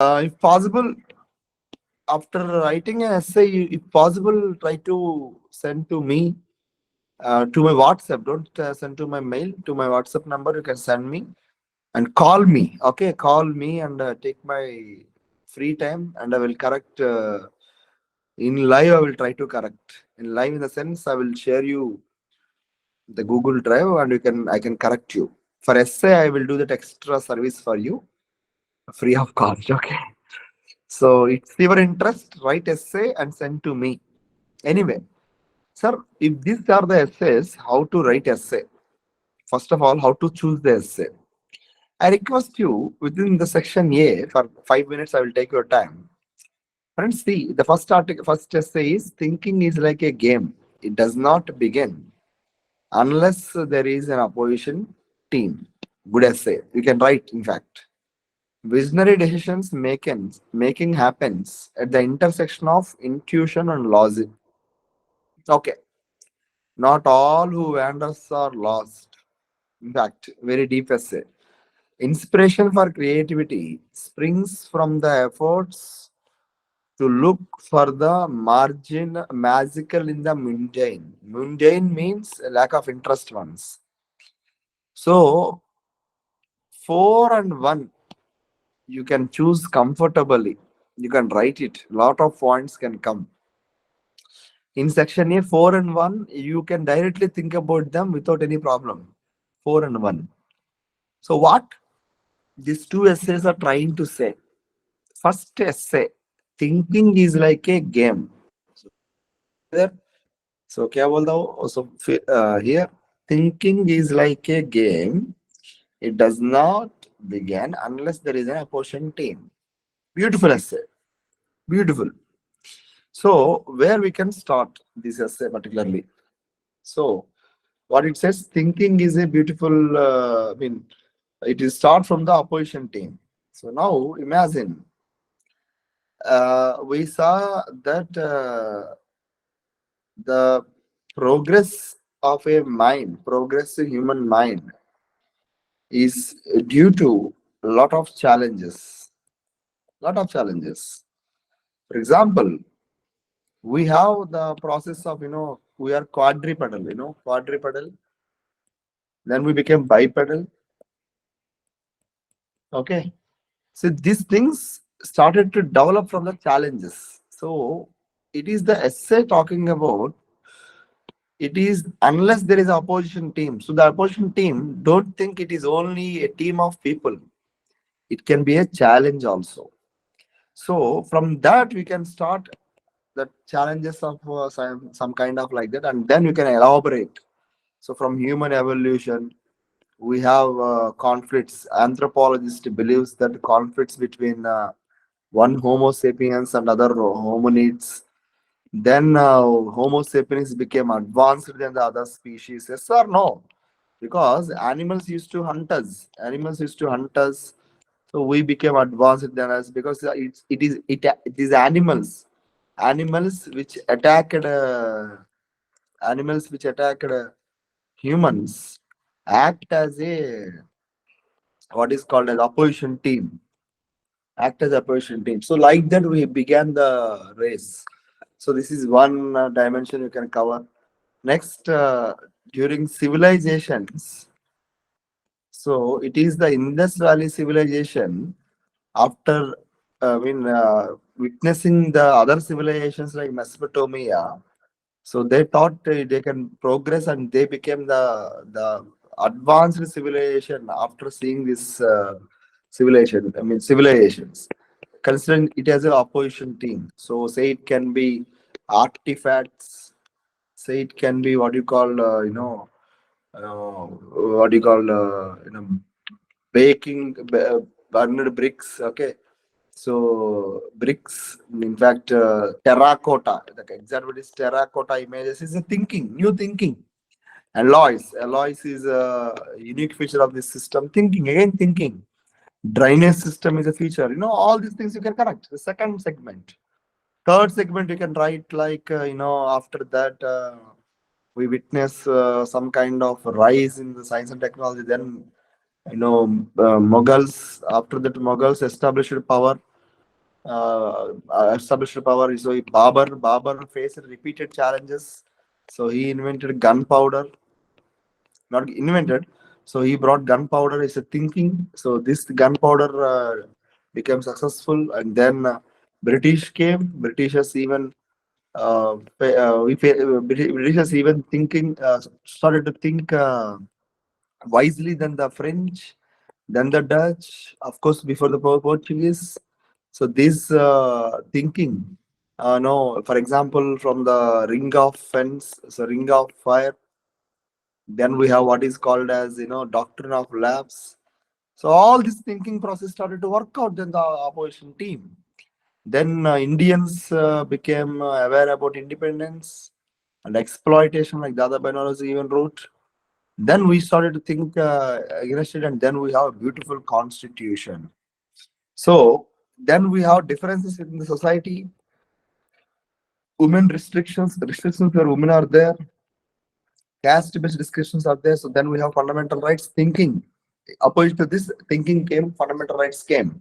If possible, after writing an essay, if possible, try to send to me, to my WhatsApp. Don't send to my mail. To my WhatsApp number, you can send me and call me. Okay, call me and take my free time, and I will correct. In live, I will try to correct. In live, in the sense, I will share you the Google Drive, and I can correct you. For essay, I will do that extra service for you, free of cost. Okay. So it's your interest. Write essay and send to me. Anyway, sir, if these are the essays, how to write essay? First of all, how to choose the essay? I request you within the section A for 5 minutes. I will take your time. Friends, see the first article, first essay is thinking is like a game. It does not begin unless there is an opposition team. Good essay. You can write, in fact. Visionary decisions making happens at the intersection of intuition and logic. Okay. Not all who wanders are lost. In fact, very deep essay. Inspiration for creativity springs from the efforts to look for the margin magical in the mundane. Mundane means a lack of interest ones. So 4 and 1 you can choose comfortably. You can write it. Lot of points can come. In section A, 4 and 1, you can directly think about them without any problem. 4 and 1. So what these two essays are trying to say? First essay, thinking is like a game. There. So क्या बोलता हूँ? Also here, thinking is like a game. It does not begin unless there is an opposition team. Beautiful essay. Beautiful. So where we can start this essay particularly? So what it says, thinking is a beautiful. It is start from the opposition team. So now imagine we saw that the progress of a mind, progress in human mind is due to a lot of challenges. Lot of challenges. For example, we have the process of, we are quadrupedal, quadrupedal. Then we became bipedal. Okay. So these things started to develop from the challenges. So it is the essay talking about, it is unless there is an opposition team. So the opposition team, don't think it is only a team of people. It can be a challenge also. So from that we can start the challenges of some kind of like that, and then you can elaborate. So from human evolution, we have conflicts. Anthropologist believes that conflicts between one Homo sapiens and other hominids. Then Homo sapiens became advanced than the other species. Yes or no? Because animals used to hunt us. Animals used to hunt us. So we became advanced than us because it is animals which attacked humans act as a what is called as opposition team. Act as opposition team. So like that we began the race. So this is one dimension you can cover. Next, during civilizations. So it is the Indus Valley civilization after witnessing the other civilizations like Mesopotamia. So they thought they can progress, and they became the advanced civilization after seeing this civilizations. Considering it as an opposition team. So say it can be artifacts, say it can be what you call what you call baking burned bricks. Okay, so bricks, in fact, terracotta. The exact word is terracotta images is a thinking, new thinking. Alloys is a unique feature of this system. Thinking again, thinking. Drainage system is a feature. All these things you can connect. The second segment. Third segment you can write like after that we witness some kind of rise in the science and technology. Then Mughals, after that Mughals established power. established power. So Babar faced repeated challenges. So he invented gunpowder, not invented. So he brought gunpowder as a thinking. So this gunpowder became successful, and then British came. Britishers even Britishers even thinking started to think wisely than the French, then the Dutch, of course, before the Portuguese. So this thinking, no, for example, from the ring of fence, so ring of fire, then we have what is called as doctrine of lapse. So all this thinking process started to work out. Then the opposition team. Then Indians became aware about independence and exploitation, like Dada Banaras even wrote. Then we started to think against it, and then we have a beautiful constitution. So then we have differences in the society. Women restrictions where women are there. Caste-based discussions are there. So then we have fundamental rights thinking. Opposed to this thinking came fundamental rights came.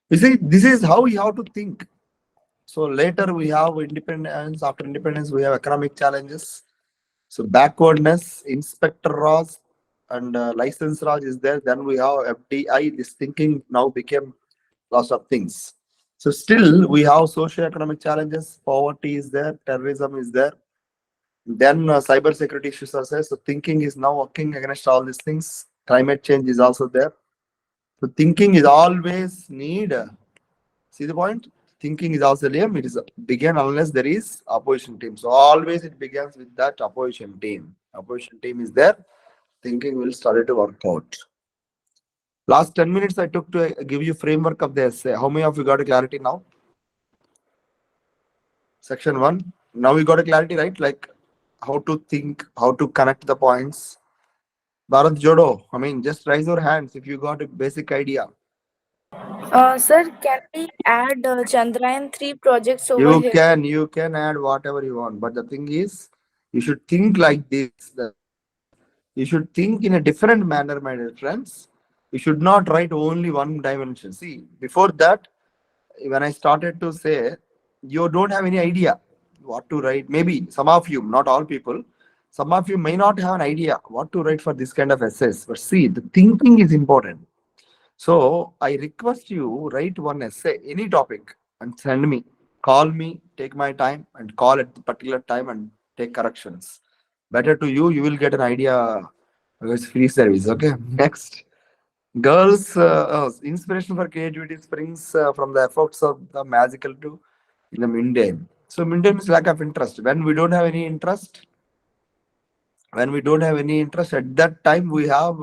You see, this is how you have to think. So later we have independence. After independence, we have economic challenges. So backwardness, inspector Raj and license Raj is there. Then we have FDI. This thinking now became lots of things. So still we have socio-economic challenges. Poverty is there. Terrorism is there. Then cyber security issues are there. So thinking is now working against all these things. Climate change is also there. So thinking is always need. See the point? Thinking is also there. It is begin unless there is opposition team. So always it begins with that opposition team. Opposition team is there. Thinking will start to work out. Last 10 minutes I took to give you framework of the essay. How many of you got a clarity now? Section 1. Now you got a clarity, right? Like how to think, how to connect the points. Bharat Jodo. I mean, just raise your hands if you got a basic idea. Sir, can we add Chandrayaan 3 projects over You here? can you can add whatever you want, but the thing is, you should think like this. You should think in a different manner, my dear friends. You should not write only one dimension. See, before that, when I started to say, you don't have any idea what to write. Maybe some of you, not all people, some of you may not have an idea what to write for this kind of essays. But see, the thinking is important. So I request you write one essay, any topic, and send me. Call me, take my time, and call at the particular time and take corrections. Better to you, you will get an idea because free service. Okay. Next. Girls, inspiration for creativity springs from the efforts of the magical to the mundane. So mundane is lack of interest. When we don't have any interest, at that time we have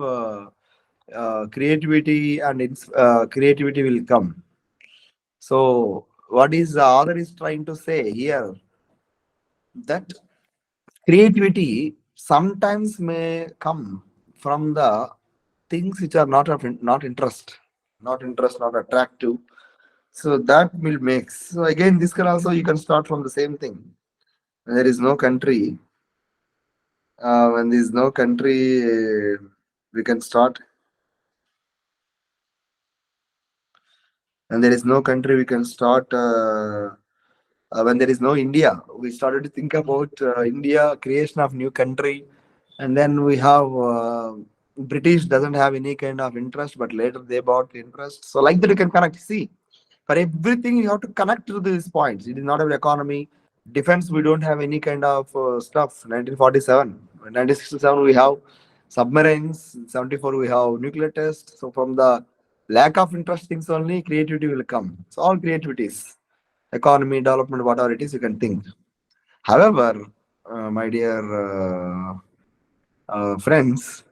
creativity and creativity will come. So what is the author is trying to say here that creativity sometimes may come from the things which are not interest, not attractive. So that will make. So again, this can also you can start from the same thing. When there is no country. When there is no country, we can start. When there is no country, we can start. When there is no India, we started to think about India creation of new country, and then we have British doesn't have any kind of interest, but later they bought interest. So like that you can connect. See, for everything you have to connect to these points. It is not about economy, defense. We don't have any kind of stuff. 1947, 1967 we have submarines. 74 we have nuclear test. So from the lack of interest things only creativity will come. So all creativities economy, development, whatever it is, you can think. However, my dear friends,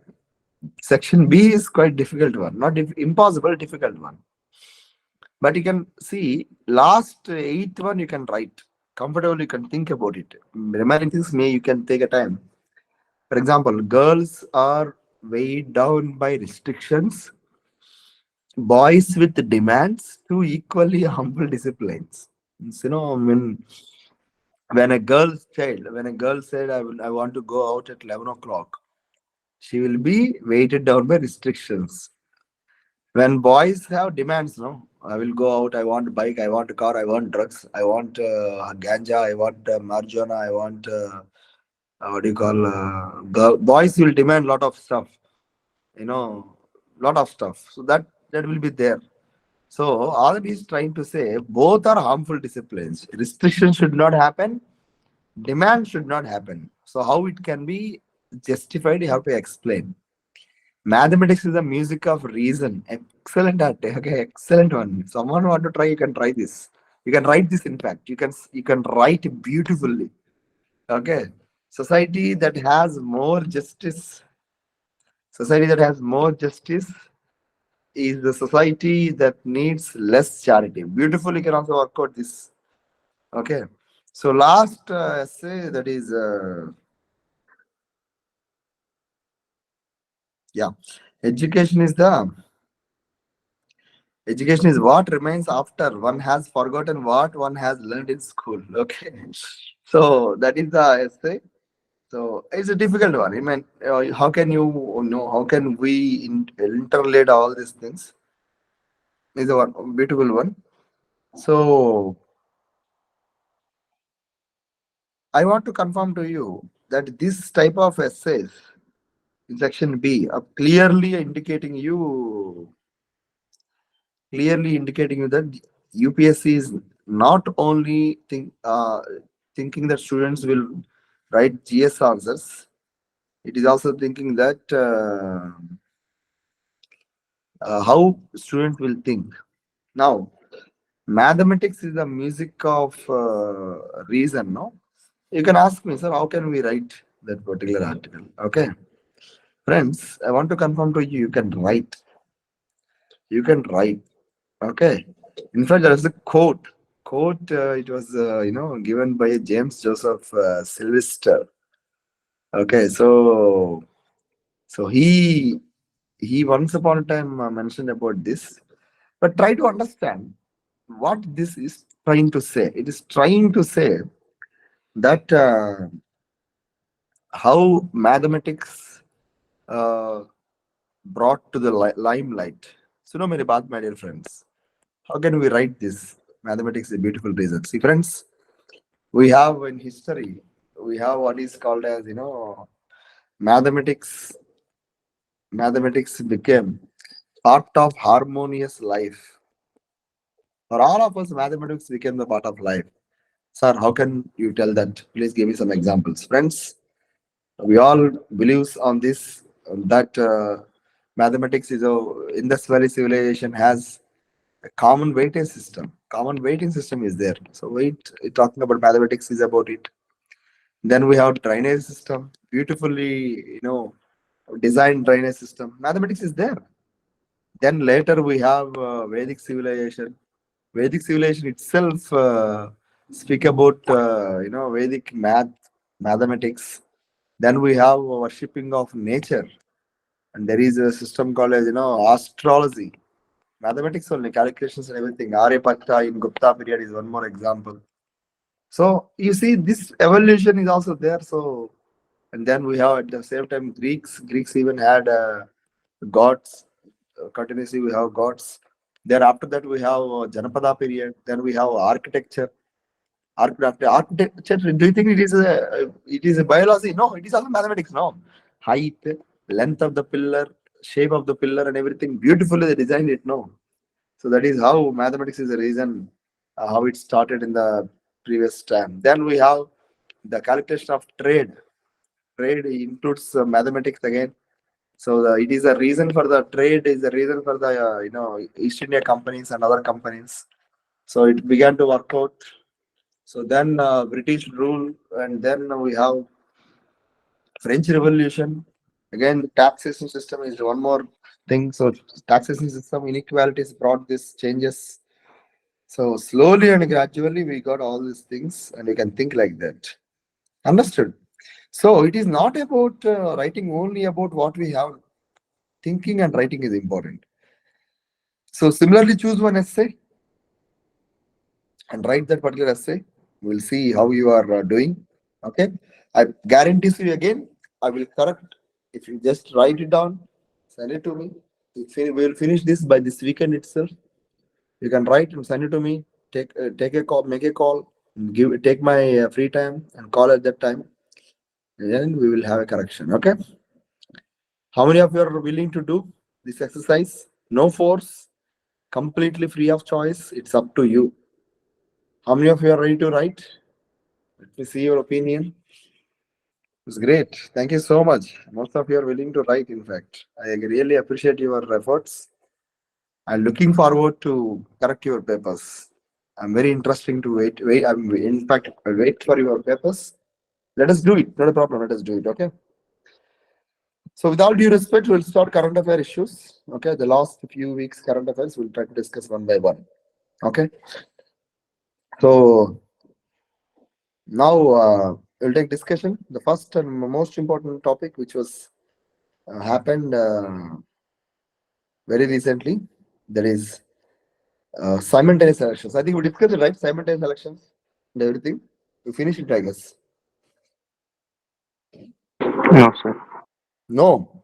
section B is quite difficult one, not impossible, difficult one. But you can see last eighth one you can write comfortably. You can think about it. Remaining things may you can take a time. For example, girls are weighed down by restrictions. Boys with demands to equally humble disciplines. When a when a girl said, I want to go out at 11 o'clock, she will be weighted down by restrictions. When boys have demands, no, I will go out. I want a bike. I want a car. I want drugs. I want ganja. I want marijuana. I want what do you call? Boys will demand lot of stuff. You know, lot of stuff. So that will be there. So all it is trying to say, both are harmful disciplines. Restriction should not happen. Demand should not happen. So how it can be justified? You have to explain. Mathematics is the music of reason. Excellent art. Okay, excellent one. If someone want to try, you can try this. You can write this. In fact, you can write beautifully. Okay, society that has more justice. Society that has more justice is the society that needs less charity. Beautifully, you can also work out this. Okay, so last essay, that is yeah, education is the education is what remains after one has forgotten what one has learned in school. Okay, so that is the essay. So it's a difficult one. I mean, how can you know? How can we interrelate all these things? Is a one beautiful one. So I want to confirm to you that this type of essays in section B are clearly indicating you that UPSC is not only thinking that students will write GS answers. It is also thinking that how student will think. Now, mathematics is the music of reason. No, you can ask me, sir, how can we write that particular article? Okay, friends, I want to confirm to you, you can write. You can write. Okay. In fact, there is a quote. It was given by James Joseph Sylvester. Okay, so he once upon a time mentioned about this. But try to understand what this is trying to say. It is trying to say that how mathematics uh, brought to the limelight. So, no, my dear friends, how can we write this? Mathematics is a beautiful reason. See, friends, we have in history, we have what is called as, mathematics. Mathematics became part of harmonious life. For all of us, mathematics became the part of life. Sir, how can you tell that? Please give me some examples. Friends, we all believes on this that mathematics is a Indus Valley civilization has a common weighting system. Common weighting system is there. So talking about mathematics is about it. Then we have drainage system, beautifully, designed drainage system. Mathematics is there. Then later we have Vedic civilization. Vedic civilization itself speak about Vedic mathematics. Then we have worshipping of nature, and there is a system called as astrology, mathematics only, calculations and everything. Aryabhatta in Gupta period is one more example. So you see, this evolution is also there. So, and then we have at the same time Greeks. Greeks even had gods. Continuously, we have gods. Then after that, we have Janapada period. Then we have architecture. Architecture. Do you think it is a biology? No, it is also mathematics. No, height, length of the pillar, shape of the pillar, and everything beautifully they designed it. No, so that is how mathematics is the reason how it started in the previous time. Then we have the calculation of trade. Trade includes mathematics again. So it is a reason for the trade, is the reason for the East India companies and other companies. So it began to work out. So then British rule, and then we have French Revolution. Again, the taxation system is one more thing. So taxation system inequalities brought these changes. So slowly and gradually we got all these things, and you can think like that. Understood? So it is not about writing only about what we have. Thinking and writing is important. So similarly, choose one essay and write that particular essay. We'll see how you are doing. Okay. I guarantee you again, I will correct. If you just write it down, send it to me. We'll finish this by this weekend itself. You can write and send it to me. Take a call, make a call, take my free time and call at that time. Then we will have a correction. Okay. How many of you are willing to do this exercise? No force, completely free of choice. It's up to you. How many of you are ready to write? Let me see your opinion. It's great. Thank you so much. Most of you are willing to write, in fact. I really appreciate your efforts. I'm looking forward to correct your papers. I'm very interesting to wait. In fact, I'll wait for your papers. Let us do it. Not a problem. Let us do it. Okay. So, with all due respect, we'll start current affair issues. Okay. The last few weeks current affairs, we'll try to discuss one by one. Okay. So, now we'll take discussion. The first and most important topic, which was happened very recently, that is simultaneous elections. I think we discussed it, right? Simultaneous elections and everything. We finished it, I guess. No, sir. No,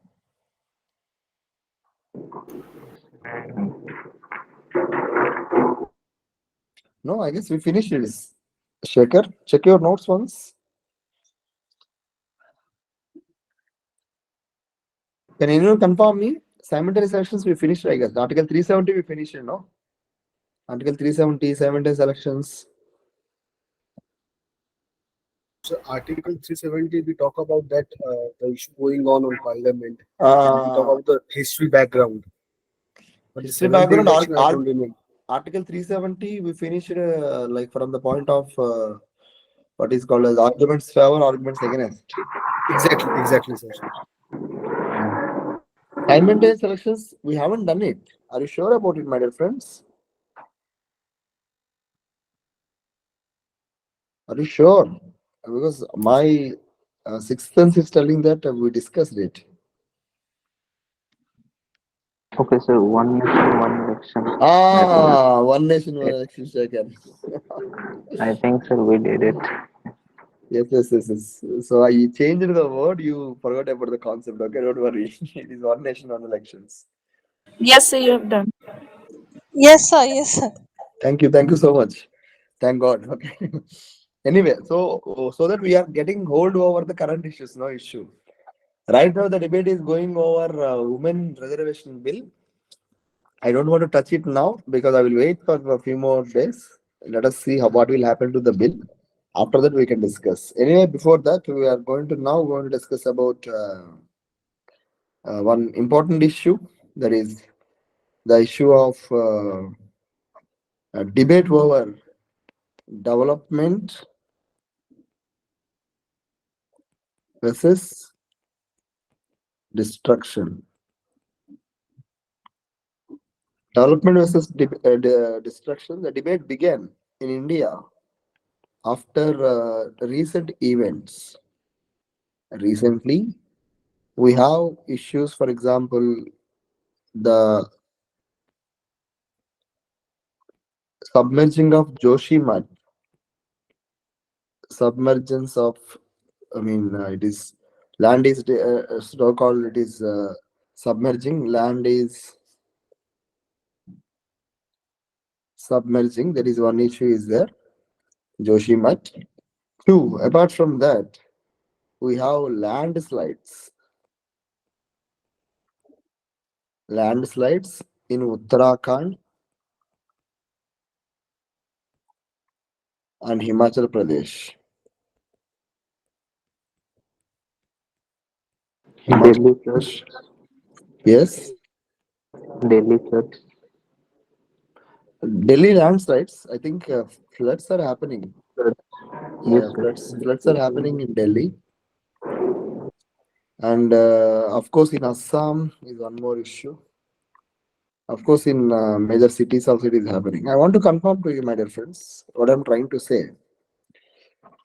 no, I guess we finished it. Shaker, check your notes once. Can anyone confirm me? Simultaneous elections we finished, I guess. Article 370 we finished, no? Article 370, simultaneous elections. So Article 370, we talk about that the issue going on Parliament. And we talk about the history background. But the History 70 background, election, I don't remember. Article 370 we finished like from the point of what is called as arguments favor, arguments against. Exactly, sir. Simultaneous elections, we haven't done it. Are you sure about it, my dear friends? Are you sure? Because my sixth sense is telling that we discussed it. Okay, sir. One nation, one election. One nation, one election, second. I think, sir, we did it. Yes. So I changed the word. You forgot about the concept. Okay, don't worry. It is one nation, one elections. Yes, sir, you have done. Yes, sir. Yes, sir. Thank you so much. Thank God. Okay. Anyway, so that we are getting hold over the current issues, no issue. Right now, the debate is going over women reservation bill. I don't want to touch it now because I will wait for a few more days. Let us see what will happen to the bill. After that, we can discuss. Anyway, before that, we are going to discuss about one important issue, that is the issue of debate over development versus destruction. Development versus destruction. The debate began in India after recent events. Recently, we have issues, for example, the submerging of Joshimat, submergence of, it is land is so called, it is submerging, land is submerging. That is one issue is there, Joshimat. Two, apart from that, we have landslides in Uttarakhand and Himachal Pradesh. Delhi floods. Yes, Delhi floods. Delhi landslides. I think floods are happening. Floods. Yes, Yeah, sir. floods are happening in Delhi, and of course in Assam is one more issue. Of course, in major cities also it is happening. I want to confirm to you, my dear friends, what I'm trying to say.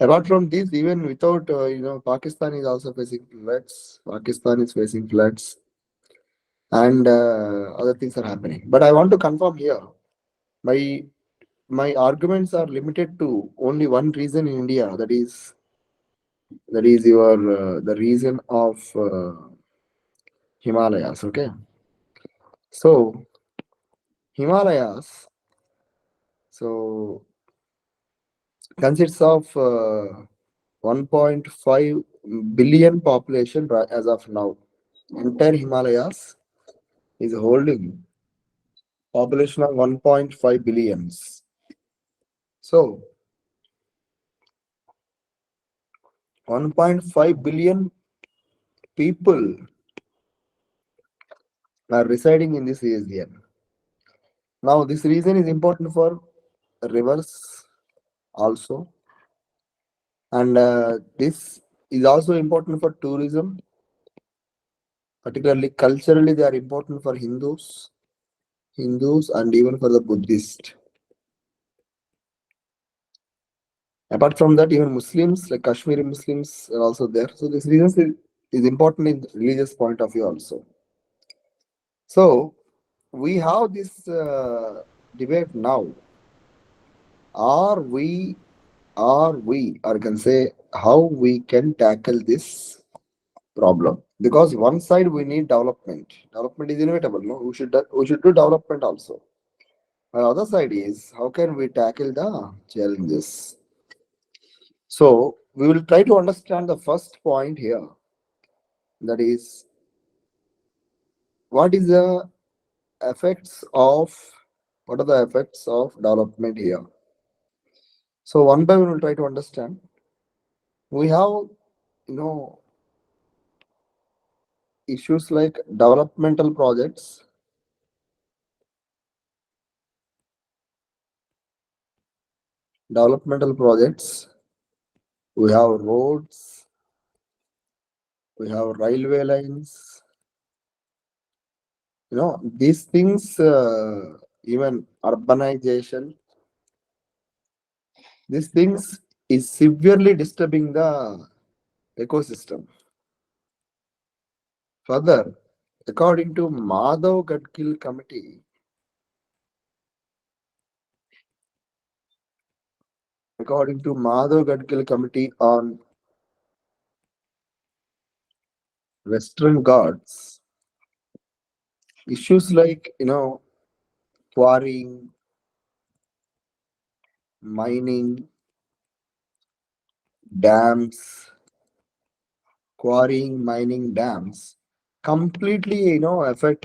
Apart from this, even without, Pakistan is also facing floods. Pakistan is facing floods, and other things are happening. But I want to confirm here, my my arguments are limited to only one reason in India. That is your the reason of Himalayas. Okay, so Himalayas. So consists of 1.5 billion population as of now. Entire Himalayas is holding population of 1.5 billions. So 1.5 billion people are residing in this region. Now this region is important for rivers also, and this is also important for tourism, particularly culturally they are important for Hindus and even for the Buddhist. Apart from that, even Muslims like Kashmiri Muslims are also there. So this region is important in religious point of view also. So we have this debate now. Are we, or I can say how we can tackle this problem? Because one side we need development. Development is inevitable. No, we should do development also. The other side is how can we tackle the challenges? So we will try to understand the first point here. That is, what is the effects of what are the effects of development here? So one by one we'll try to understand. We have, you know, issues like developmental projects, we have roads, we have railway lines, these things, even urbanization, these things is severely disturbing the ecosystem. Further, according to Madhav Gadkil committee, on Western Ghats, issues like quarrying, mining, dams, completely affect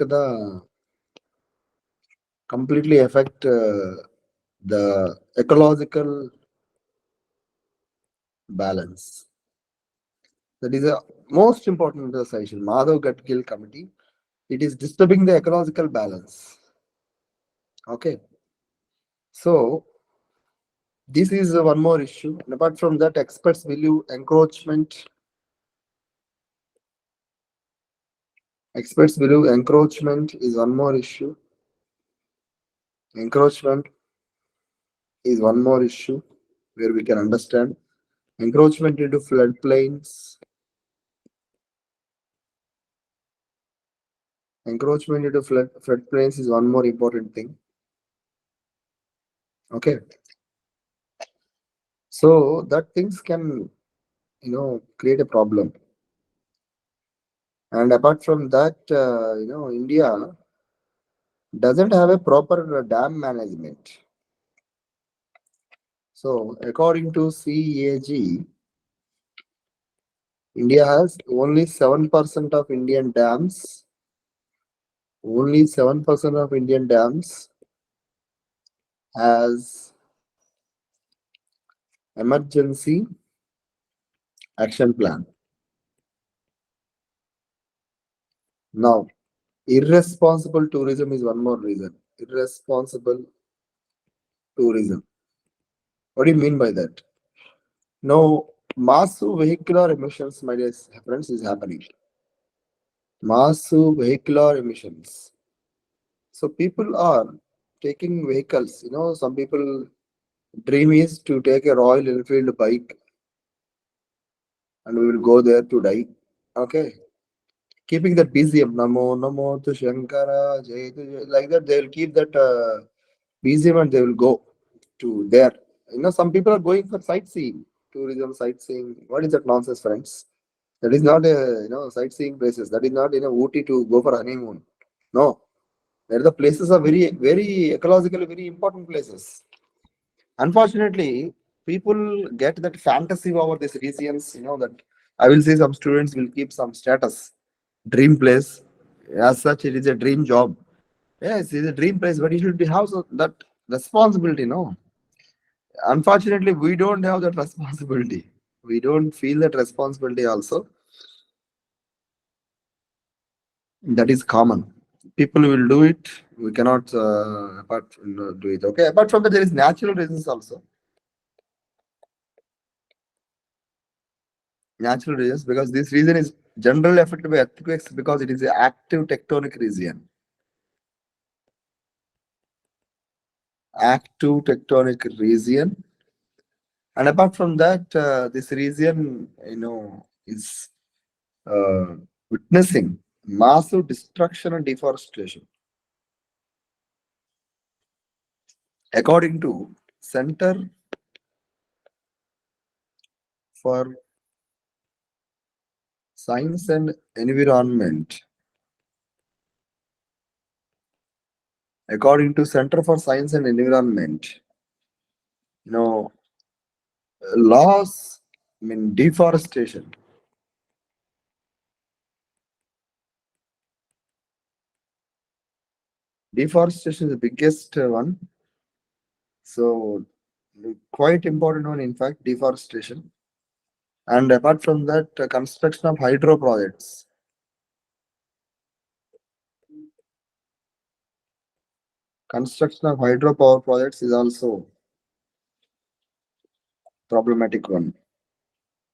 the ecological balance. That is a most important session. Madhav Gadkil committee. It is disturbing the ecological balance. Okay. So this is one more issue. And apart from that, experts believe encroachment. Experts believe encroachment is one more issue. Encroachment is one more issue where we can understand encroachment into floodplains. Encroachment into floodplains is one more important thing. Okay. So that things can, create a problem. And apart from that, India doesn't have a proper dam management. So according to CAG, India has only 7% of Indian dams. Only 7% of Indian dams has emergency action plan. Now, irresponsible tourism is one more reason. Irresponsible tourism. What do you mean by that? Now, massive vehicular emissions, my dear friends, is happening. Massive vehicular emissions. So people are taking vehicles. Some people dream is to take a Royal Enfield bike and we will go there to die. Okay. Keeping that BGM, Namo, Namo to Shankara, Jai, like that, they will keep that BGM and they will go to there. Some people are going for sightseeing, tourism, sightseeing. What is that nonsense, friends? That is not a sightseeing places. That is not Ooty to go for honeymoon. No, there the places are very very ecologically very important places. Unfortunately, people get that fantasy over these regions, that I will say some students will keep some status, dream place. As such, it is a dream job. Yes, it's a dream place, but you should have that responsibility, no? Unfortunately, we don't have that responsibility. We don't feel that responsibility also. That is common. People will do it. We cannot do it. Okay. Apart from that, there is natural reasons also. Natural reasons, because this region is generally affected by earthquakes because it is an active tectonic region. Active tectonic region. And apart from that, this region, is witnessing massive destruction and deforestation. According to Center for Science and Environment, according to Center for Science and Environment, loss, deforestation. Deforestation is the biggest one. So, quite important one, in fact, deforestation. And apart from that, construction of hydro projects. Construction of hydropower projects is also problematic one.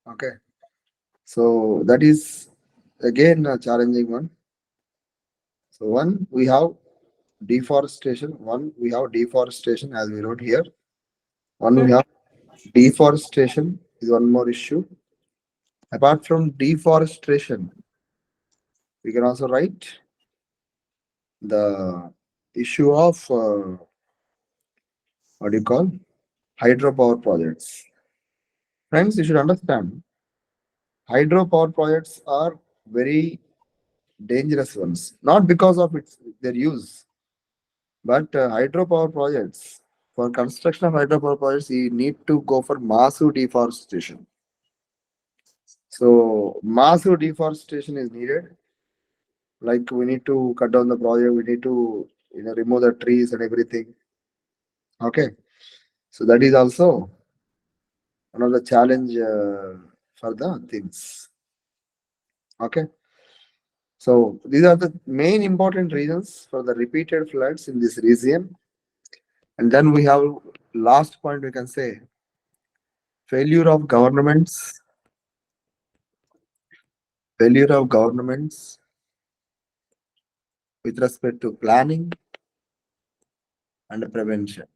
Okay. So that is again a challenging one. So one, we have deforestation. One, we have deforestation as we wrote here. One, we have deforestation is one more issue. Apart from deforestation, we can also write the issue of what do you call hydropower projects. Friends, you should understand hydropower projects are very dangerous ones, not because of their use, but hydropower projects. For construction of hydropower projects, you need to go for massive deforestation. So massive deforestation is needed. Like we need to cut down the project, we need to remove the trees and everything. Okay, so that is also one of the challenge for the things. Okay, so these are the main important reasons for the repeated floods in this region. And then we have last point, we can say failure of governments, failure of governments with respect to planning and prevention.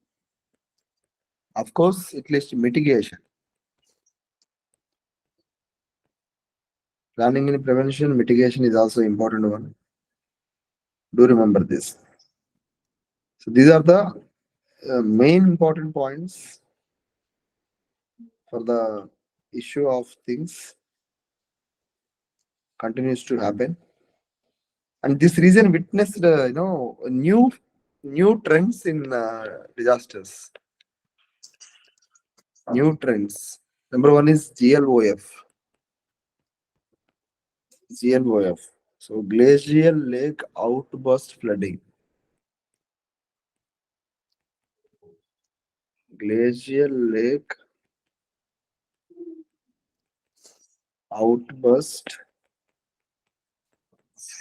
Of course, at least mitigation. Planning and prevention, mitigation is also important one. Do remember this. So these are the main important points for the issue of things continues to happen. And this region witnessed, new trends in disasters. New trends. Number one is GLOF. GLOF. So glacial lake outburst flooding. Glacial lake outburst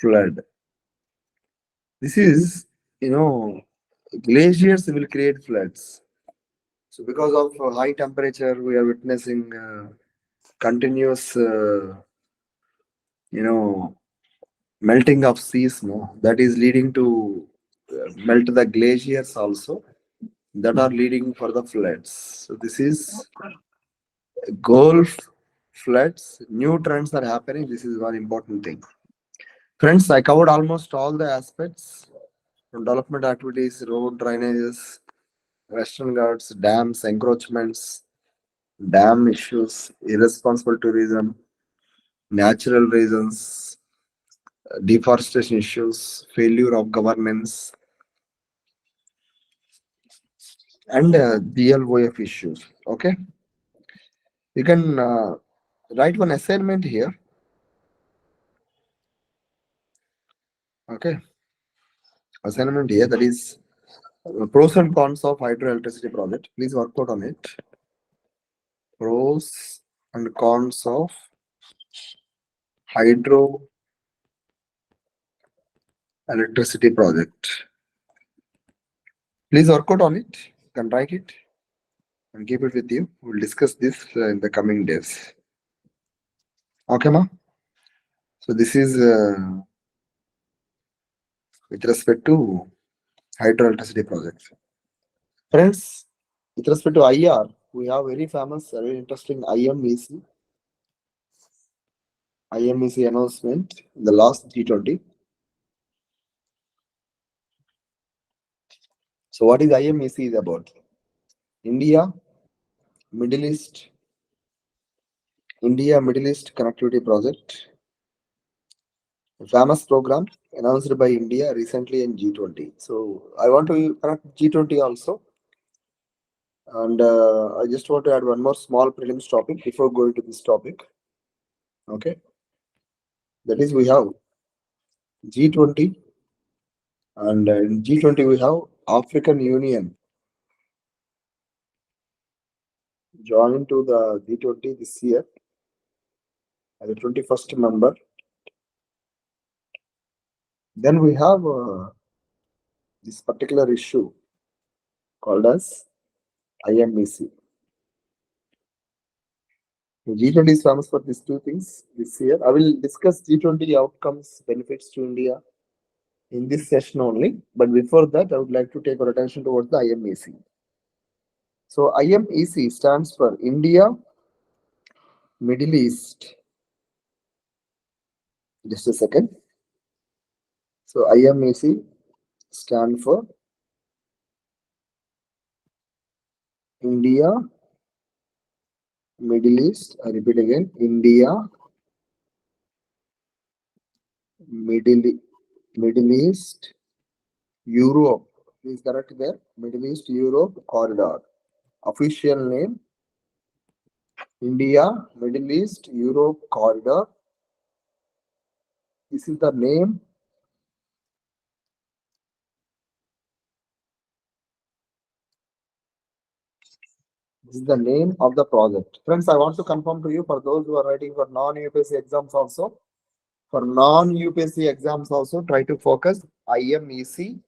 flood. This is, glaciers will create floods. So because of high temperature, we are witnessing continuous, melting of seas. No, that is leading to melt the glaciers also. That are leading for the floods. So this is Gulf floods. New trends are happening. This is one important thing. Friends, I covered almost all the aspects from development activities, road drainages, western ghats, dams, encroachments, dam issues, irresponsible tourism, natural reasons, deforestation issues, failure of governance, and DLOF issues. Okay, you can write one assignment here. Okay, assignment here, that is pros and cons of hydroelectricity project. Please work out on it. Pros and cons of hydroelectricity project. Please work out on it. You can write it and keep it with you. We'll discuss this in the coming days. Okay, ma. So this is with respect to hydroelectricity projects. Friends, with respect to IR, we have very famous, very interesting IMEC announcement in the last G20. So what is IMEC is about? India, Middle East Connectivity Project, a famous program announced by India recently in G20. So I want to connect G20 also. And I just want to add one more small prelims topic before going to this topic. Okay. That is, we have G20, and in G20 we have African Union joining to the G20 this year as a 21st member. Then we have this particular issue called as IMEC. G20 is famous for these two things this year. I will discuss G20 outcomes, benefits to India in this session only. But before that, I would like to take your attention towards the IMEC. So IMEC stands for India, Middle East. Just a second. So IMEC stand for India, Middle East. I repeat again, India, Middle East, Europe. Please correct there. Middle East, Europe corridor. Official name, India, Middle East, Europe corridor. This is the name. This is the name of the project. Friends, I want to confirm to you, for those who are writing for non-UPSC exams also, for non-UPSC exams also, try to focus IMEC,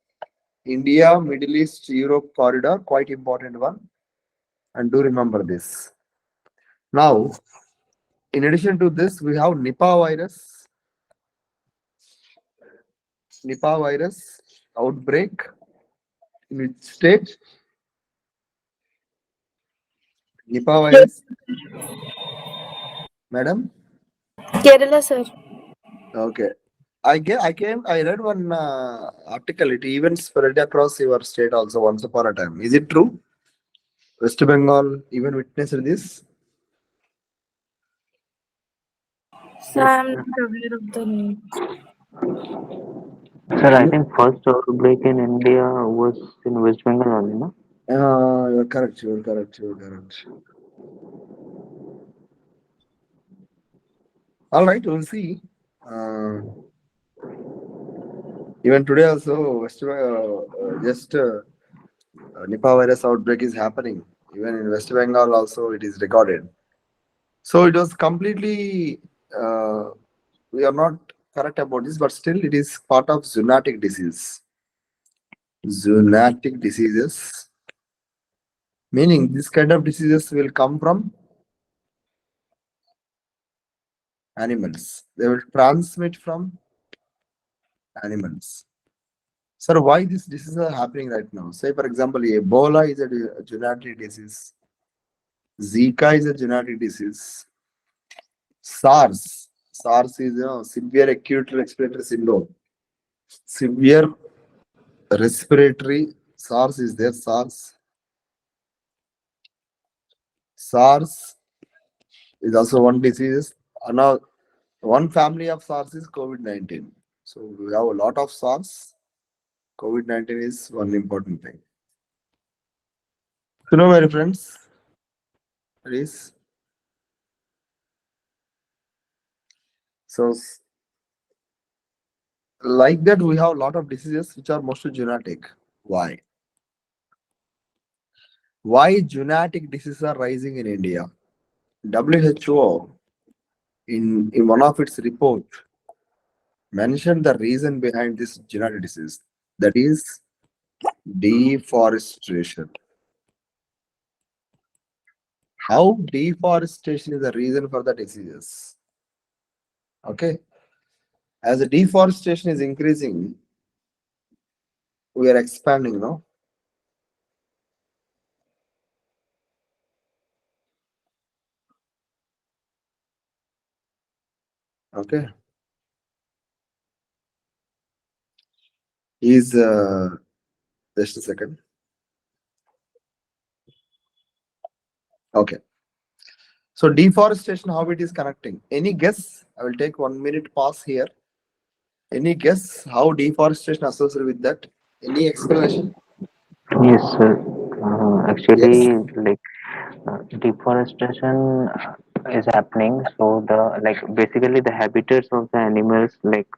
India, Middle East, Europe corridor, quite important one. And do remember this. Now, in addition to this, we have Nipah virus outbreak in which state? Nipah virus, madam? Kerala, sir. Okay. I read one article. It even spread across your state also once upon a time. Is it true? West Bengal even witnessed this? Sir, I'm not aware of the name. Sir, I think first outbreak in India was in West Bengal only, no? You're correct. You're correct. You're correct. All right, we'll see. Even today also, Nipah virus outbreak is happening. Even in West Bengal also, it is recorded. So it was completely. We are not correct about this, but still, it is part of zoonotic disease. Zoonotic diseases, meaning this kind of diseases will come from animals. They will transmit from animals. Sir, why this diseases are happening right now? Say, for example, Ebola is a zoonotic disease. Zika is a zoonotic disease. SARS is severe acute respiratory syndrome. Severe respiratory SARS is there. SARS is also one disease. Now, one family of SARS is COVID-19. So we have a lot of SARS. COVID-19 is one important thing. You know, my friends, please. So, like that, we have a lot of diseases which are mostly genetic. Why? Why genetic diseases are rising in India? WHO, in one of its report, mentioned the reason behind this genetic disease. That is deforestation. How deforestation is the reason for the diseases? Okay. As the deforestation is increasing, we are expanding, no? Okay. Is just a second. Okay. So deforestation, how it is connecting? Any guess? I will take 1 minute pause here. Any guess how deforestation associated with that? Any explanation? Yes, sir. Yes. Actually, like deforestation is happening. So the like basically the habitats of the animals, like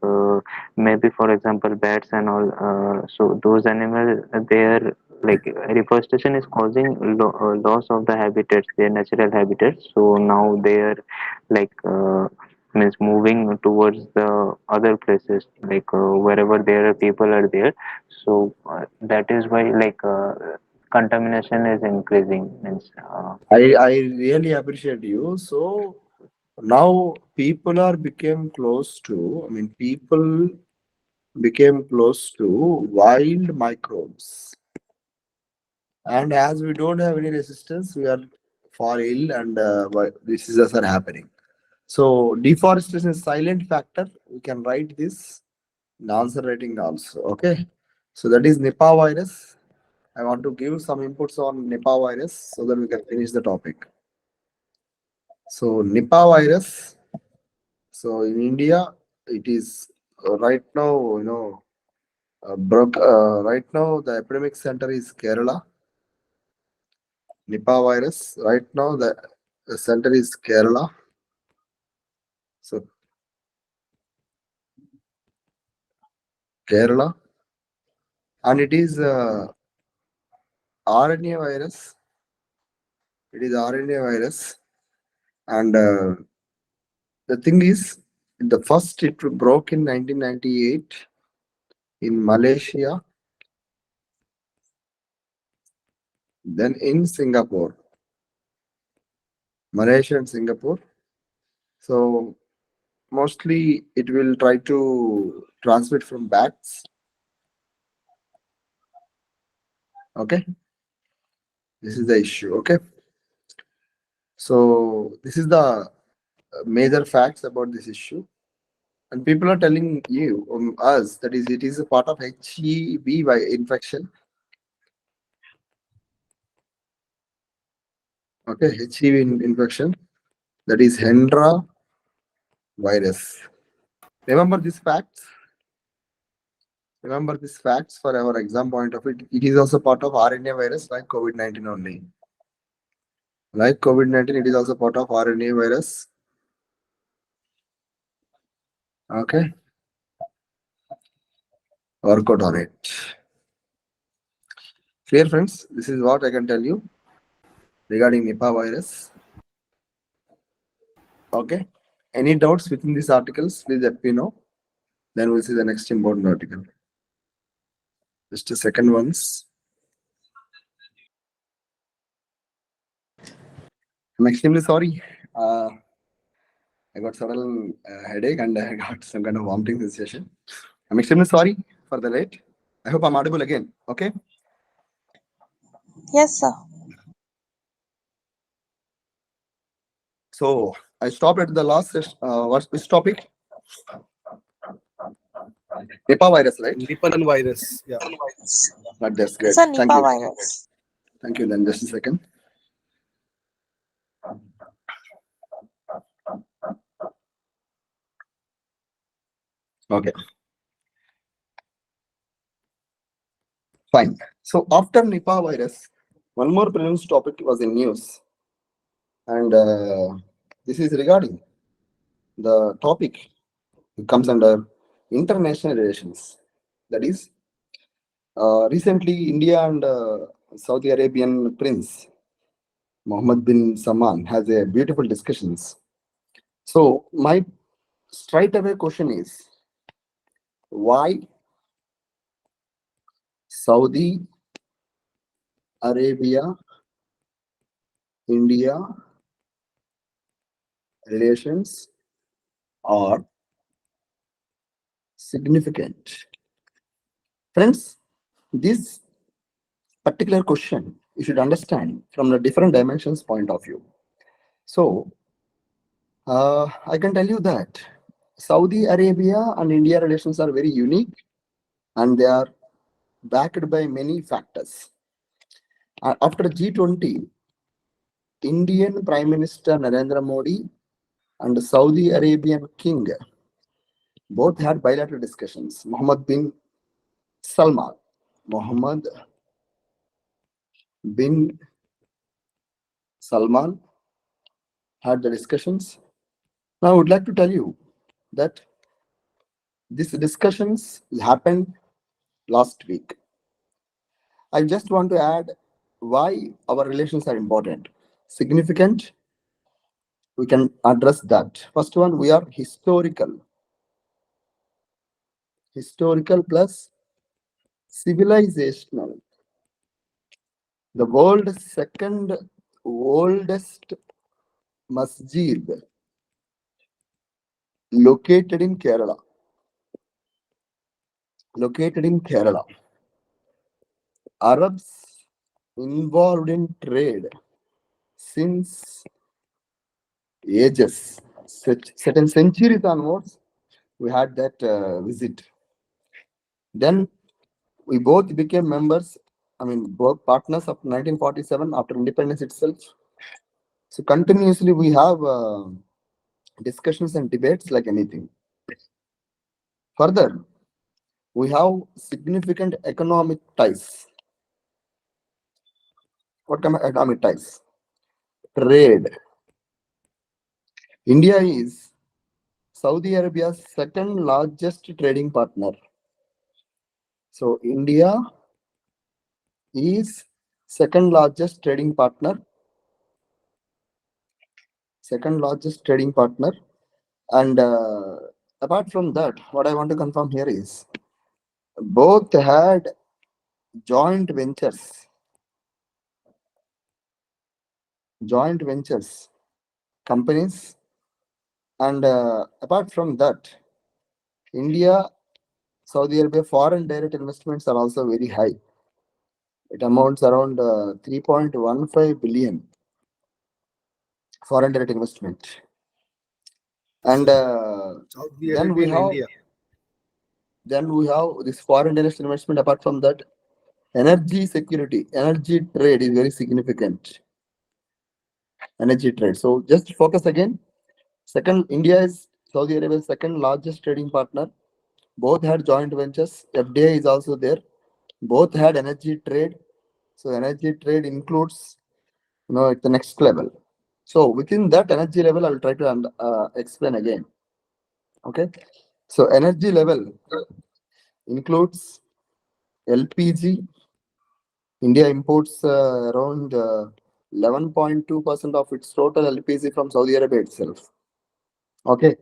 maybe for example bats and all. So those animals, their like deforestation is causing loss of the habitats, their natural habitats. So now they are like means moving towards the other places, like wherever there are people are there. So that is why like contamination is increasing. Means I really appreciate you. So now people are became close to, I mean, people became close to wild microbes. And as we don't have any resistance, we are far ill and diseases are happening. So deforestation is silent factor. We can write this in answer writing also. Okay. So that is Nipah virus. I want to give some inputs on Nipah virus so that we can finish the topic. So Nipah virus. So in India, it is right now, right now the epidemic center is Kerala. Nipah virus. Right now the center is Kerala. So Kerala, and it is RNA virus. It is RNA virus, and the thing is, the first it broke in 1998 in Malaysia, then in Singapore, Malaysia and Singapore. So mostly it will try to transmit from bats. Okay, this is the issue. Okay, so this is the major facts about this issue. And people are telling you, us, that is, it is a part of HEV infection. Okay, HEV infection, that is Hendra virus. Remember these facts. Remember these facts for our exam point of it. It is also part of RNA virus like COVID-19 only. Like COVID-19, it is also part of RNA virus. Okay, work out on it. Clear, friends? This is what I can tell you regarding Nipah virus. Okay. Any doubts within these articles, please let me know. Then we'll see the next important article. Just a second once. I'm extremely sorry. I got sudden headache and I got some kind of vomiting sensation. I'm extremely sorry for the late. I hope I'm audible again. Okay. Yes, sir. So I stopped at the last session. What's this topic? Nipah virus, right? Nipah virus. Yeah. But that's great. It's a Thank Nipah you. virus. Thank you. Then just a second. Okay. Fine. So after Nipah virus, One more prelims topic was in news, and this is regarding the topic. It comes under international relations. That is, recently India and Saudi Arabian Prince Mohammed bin Salman has a beautiful discussions. So my straight away question is, why Saudi Arabia India relations are significant? Friends, this particular question you should understand from the different dimensions point of view. So I can tell you that Saudi Arabia and India relations are very unique, and they are backed by many factors. After G20, Indian Prime Minister Narendra Modi and Saudi Arabian King both had bilateral discussions. Mohammed bin Salman had the discussions. Now I would like to tell you that these discussions happened last week. I just want to add why our relations are important, significant. We can address that. First one, we are historical plus civilizational. The world's second oldest masjid located in Kerala. Arabs involved in trade since ages. Certain centuries onwards, we had that visit. Then we both became members, both partners of 1947 after independence itself. So continuously we have discussions and debates like anything. Further, we have significant economic ties. What kind of economic ties? Trade. India is Saudi Arabia's second largest trading partner. So India is second largest trading partner. And apart from that, what I want to confirm here is both had joint ventures, companies, and apart from that, India, Saudi Arabia foreign direct investments are also very high. It amounts around 3.15 billion foreign direct investment. And Saudi then we Arabia and have India. this foreign direct investment. Apart from that, energy security, energy trade is very significant. Energy trade. So just focus again. Second, India is Saudi Arabia's second largest trading partner. Both had joint ventures. FDI is also there. Both had energy trade. So energy trade includes, at the next level. So within that energy level, I will try to explain again. Okay. So energy level includes LPG. India imports around 11.2% of its total LPG from Saudi Arabia itself. Okay.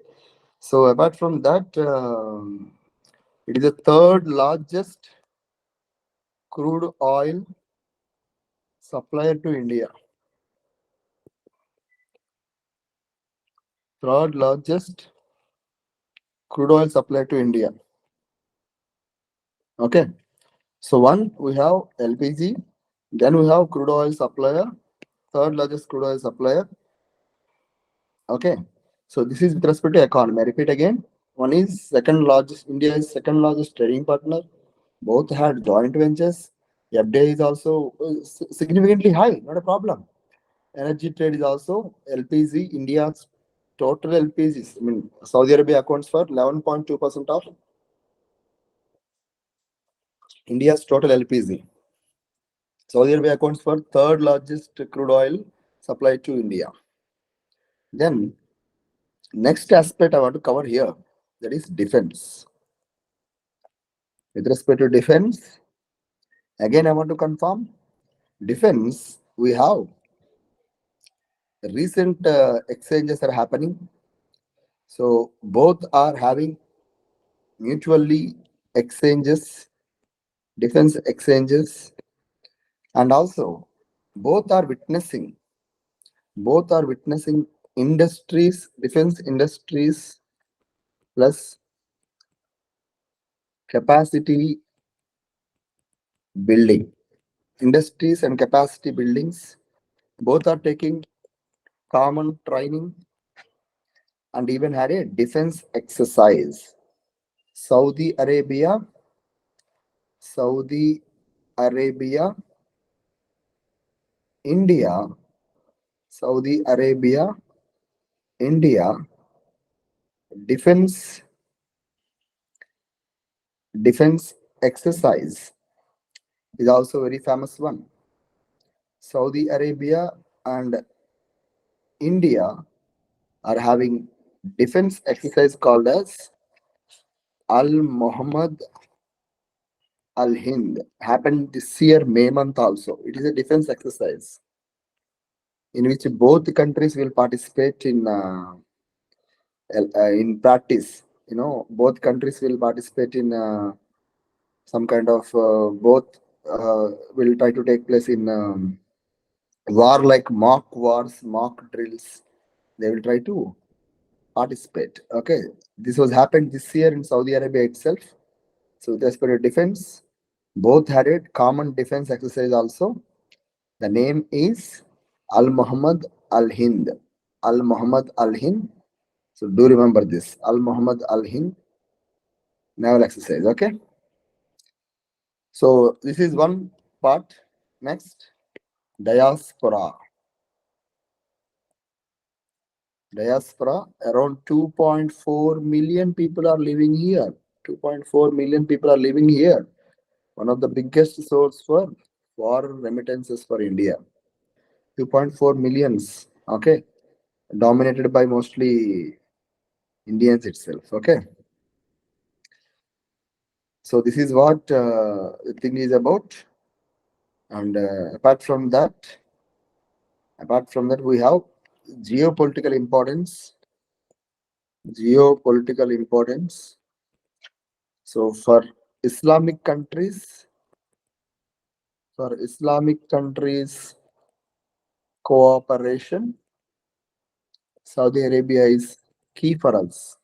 So apart from that, it is the third largest crude oil supplier to India. Third largest crude oil supplier to India. Okay. So one, we have LPG, then we have crude oil supplier, third largest crude oil supplier. Okay. So this is with respect to economy. I repeat again. One is second largest, India is second largest trading partner. Both had joint ventures. FDI is also significantly high, not a problem. Energy trade is also LPG. India's total LPGs, Saudi Arabia accounts for 11.2% of India's total LPG. Saudi Arabia accounts for third largest crude oil supply to India. Then next aspect I want to cover here, that is defense. With respect to defense, again I want to confirm, defense, we have recent exchanges are happening. So both are having mutually exchanges, defense exchanges, and also both are witnessing industries, defense industries plus capacity building. Industries and capacity buildings both are taking common training and even had a defense exercise. Saudi Arabia, India, Saudi Arabia, India, defense exercise is also a very famous one. Saudi Arabia and India are having defense exercise called as Al Muhammad Al Hind. Happened this year, May month also. It is a defense exercise in which both countries will participate in practice. You know, both countries will participate in some kind of both will try to take place in war, like mock wars, mock drills. They will try to participate. Okay, this was happened this year in Saudi Arabia itself. So with respect to defense, both had a common defense exercise also. The name is Al Muhammad Al Hind. Al Muhammad Al Hind. So do remember this, Al Muhammad Al Hind naval exercise. Okay. So this is one part. Next, diaspora. Diaspora, around 2.4 million people are living here. 2.4 million people are living here. One of the biggest source for foreign remittances for India. 2.4 millions. Okay. Dominated by mostly Indians itself. Okay. So this is what the thing is about. And apart from that, we have geopolitical importance. Geopolitical importance. So for Islamic countries, cooperation, Saudi Arabia is key for us.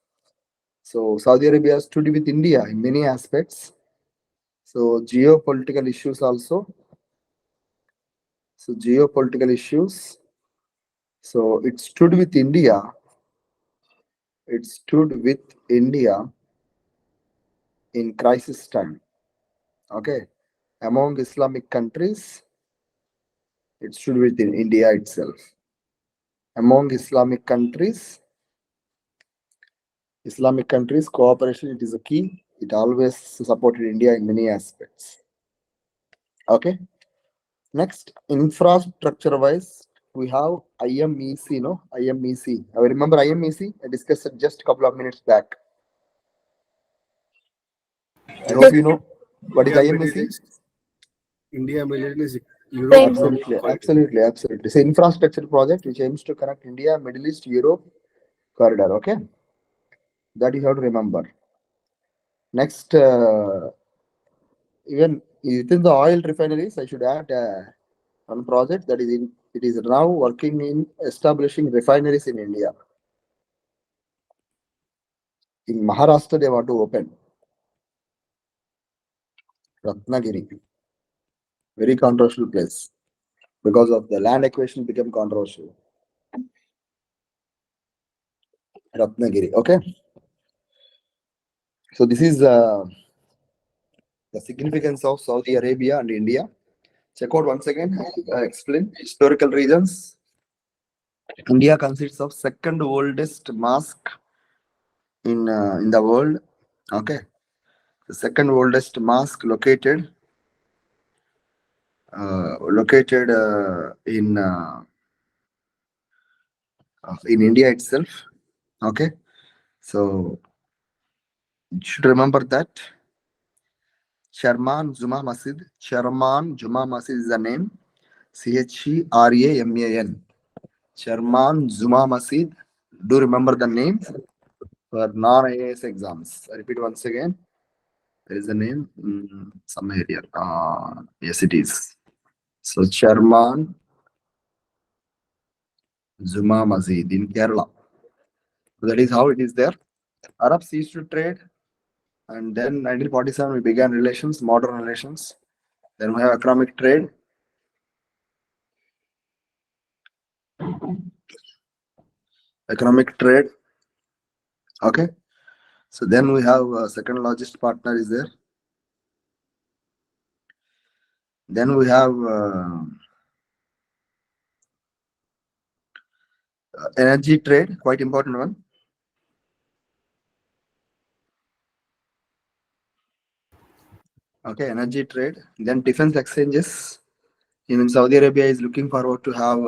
So Saudi Arabia stood with India in many aspects. So geopolitical issues also. So geopolitical issues. So it stood with India. It stood with India in crisis time. Okay. Among Islamic countries, it stood within India itself. Among Islamic countries, cooperation, it is a key. It always supported India in many aspects. Okay. Next, infrastructure wise, we have IMEC, no? IMEC. I remember IMEC. I discussed it just a couple of minutes back. I hope you know what is IMEC. India, Middle East, Europe. Absolutely. It's an infrastructure project which aims to connect India, Middle East, Europe corridor. Okay. That you have to remember. Next, even within the oil refineries, I should add one project that is it is now working in establishing refineries in India. In Maharashtra, they want to open Ratnagiri. Very controversial place because of the land acquisition became controversial. Ratnagiri. Okay. So this is the significance of Saudi Arabia and India. Check out once again. I explain historical regions. India consists of second oldest mosque in the world. Okay, the second oldest mosque located located in India itself. Okay, so you should remember that Sharman Juma Masjid. Sharman Juma Masjid is the name. Cheraman. Sharman Juma Masjid. Do remember the name for non-IAS exams. I repeat once again. There is a name. Some area. Yes, it is. So Sharman Juma Masjid in Kerala. So that is how it is there. Arabs used to trade, and then 1947 we began relations, modern relations. Then we have economic trade. Economic trade. Okay. So then we have second largest partner is there. Then we have energy trade, quite important one. Okay, energy trade. Then defense exchanges. Even Saudi Arabia is looking forward to have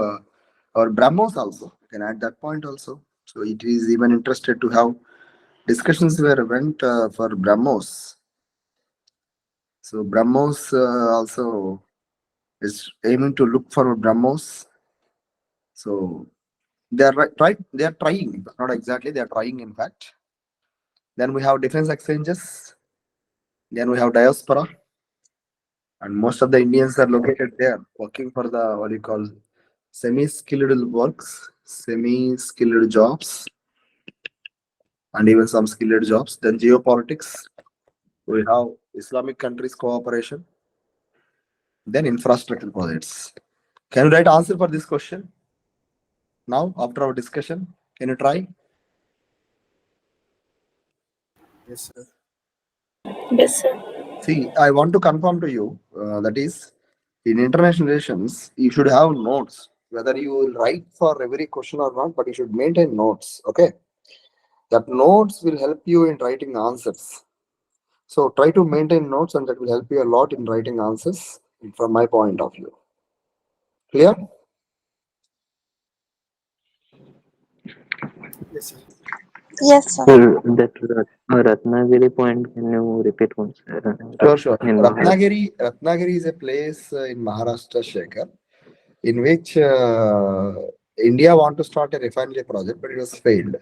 our BrahMos also. You can add that point also. So it is even interested to have discussions were went for BrahMos. So BrahMos also is aiming to look for BrahMos. So they are right. They are trying, not exactly. They are trying, in fact. Then we have defense exchanges. Then we have diaspora, and most of the Indians are located there, working for the what you call semi-skilled works, semi-skilled jobs, and even some skilled jobs. Then geopolitics. We have Islamic countries cooperation. Then infrastructure projects. Can you write answer for this question? Now, after our discussion, can you try? Yes, sir. Yes, sir. See, I want to confirm to you that is, in international relations, you should have notes. Whether you will write for every question or not, but you should maintain notes. Okay, that notes will help you in writing answers. So try to maintain notes, and that will help you a lot in writing answers from my point of view. Clear? Yes, sir. Yes, sir. That Ratnagiri point, can you repeat once? Sure. In Maharashtra. Ratnagiri is a place in Maharashtra, Shekhar, in which India want to start a refinery project, but it was failed.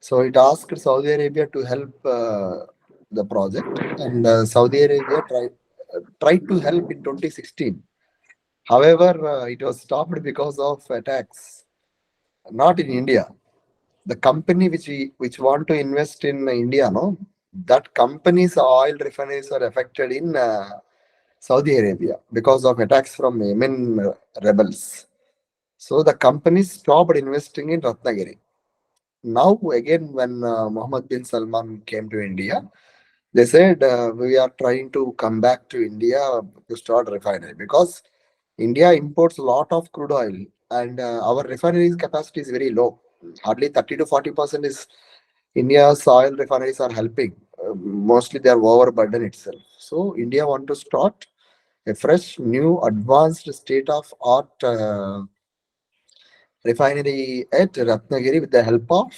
So it asked Saudi Arabia to help the project, and Saudi Arabia tried to help in 2016. However, it was stopped because of attacks, not in India. The company which want to invest in India, no, that company's oil refineries are affected in Saudi Arabia because of attacks from Yemen rebels. So the company stopped investing in Ratnagiri. Now again, when Mohammed bin Salman came to India, they said we are trying to come back to India to start refinery because India imports a lot of crude oil, and our refineries capacity is very low. Hardly 30 to 40% is India's oil refineries are helping. Mostly they are overburden itself. So India want to start a fresh, new, advanced state-of-art refinery at Ratnagiri with the help of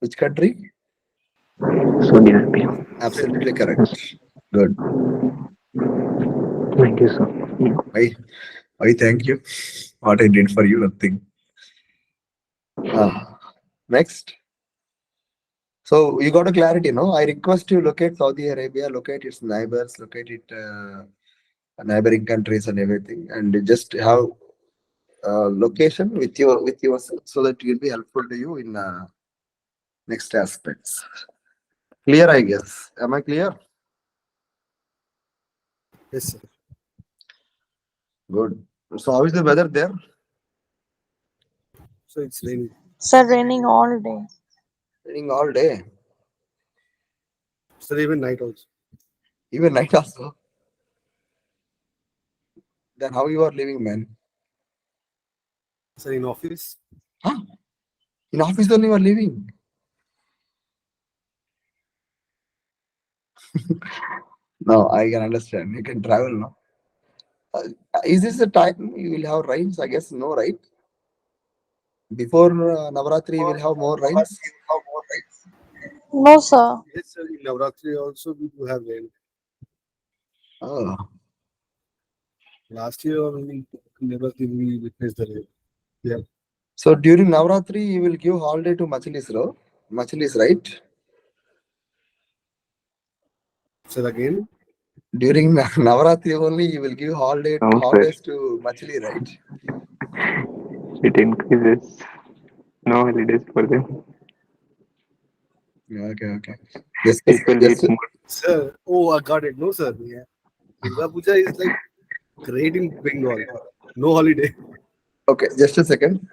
which country? Saudi Arabia. Absolutely correct. Good. Thank you, sir. I thank you. What I did for you, nothing. Next. So you got a clarity, no? I request you locate Saudi Arabia, locate its neighbors, locate it neighboring countries and everything, and just have location with yourself so that it will be helpful to you in next aspects. Clear, I guess. Am I clear? Yes, sir. Good. So how is the weather there? So it's raining. Sir, raining all day. Raining all day, Sir, even night also. even night also. Then how you are living, man? Sir, in office. Huh? In office only you are living. No, I can understand. You can travel, no? Is this the time you will have rains? I guess no, right? Before Navaratri, you will have more rains. No, sir. Yes, sir. In Navratri also we do have rain. Oh. Last year only Navratri we witnessed the rain. Yeah. So during Navaratri, you will give holiday to Machilis, no? Machilis, right? Sir, again, During Navaratri only, you will give No, sir. holidays to Machili, right? It increases. No holidays for them. Okay. Just, People just, eat more. sir. Oh, I got it. No, sir. Yeah. Durga Puja is like great in Bengal. No holiday. okay, just a second.